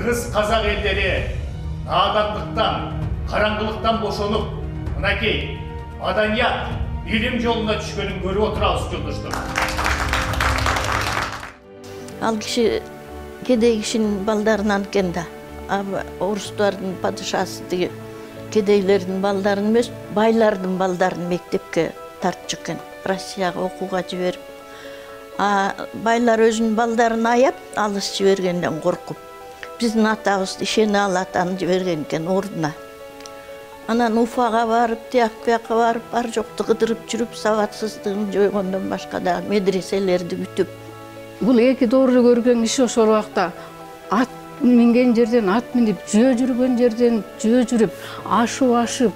Kırgız Kazak elleri nadanlıktan, karanlıktan boşanıp, mınakey madaniyat, bilim yoluna düşkönün görüp oturabız Жолдоштор. Al kişi kedey kişinin baldarından kenda. Orusların padişası diye kedeylerin baldarını emas, baylardın baldarını mektepke tart çıkın. Rossiyaga okuga жиберип. Baylar özünün baldarını ayap, alыс жибергенден korkup. Bizdin atabız işeni alatan жиберген orduna. Anan Ufaga barıp, tiyakka barıp, bar joktu kıdırıp жүрüp, savatsыздığın joygondan başka da medreselerdi бүтүp. Бұл эки доорду көргөн киши ошол убакта ат минген жерден ат минип, жөө жүргөн жерден жөө жүрүп, ашып,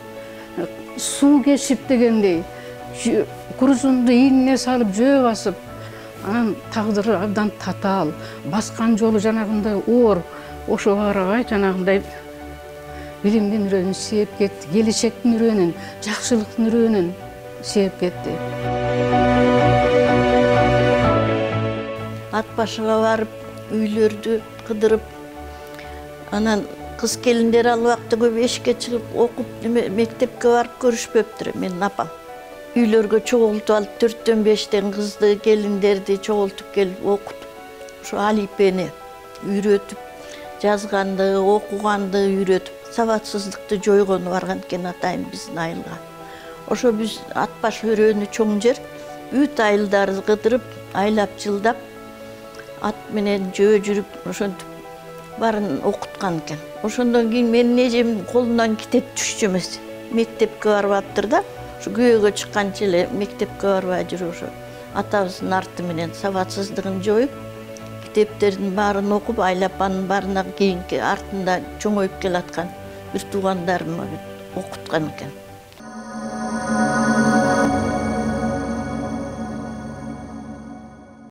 суу кешип дегендей, курузунду ийнине салып жөө басып, анан тагдыры абдан татаал, баскан жолу жанагындай оор, ошо карабай жанагындай билимдин үрөөнүн сээп кетти, келечектин үрөөнүн, жакшылыктын үрөөнүн сээп кетти. At başıga barıp, üylördü kıdırıp, anan kız gelinleri al vakti köp eşikке çıkıp okup mektepke barıp görüşpöptür menin apam. Üylörgө çoğultup alıp 4'ten 5'ten kızdı, gelinlerdi çoğultup gelip okutup, şu alifbeni үйrөтүp, жазганды, окуганды үйрөtүp, сабатсыздыкты жойгону барган экен атайын биздин айылга. Ошо биз ат баш өрөөнү чоң жер, бүт айылдарды кыдырып, айлап жылдап, at менен жөө жүрүп, ошентип барын окуткан экен. Ошондон кийин менин эжемдин колунан китеп түшчү эмес. Мектепке барып аптыр да, ушу күйөөгө чыкканча эле мектепке барбай жүрүп, ошо атабыздын арты менен сабатсыздыгын жоюп, китептердин баарын окуп, айлап анын баарына кийинки артында чоңоюп келаткан бир туугандарыма окуткан экен.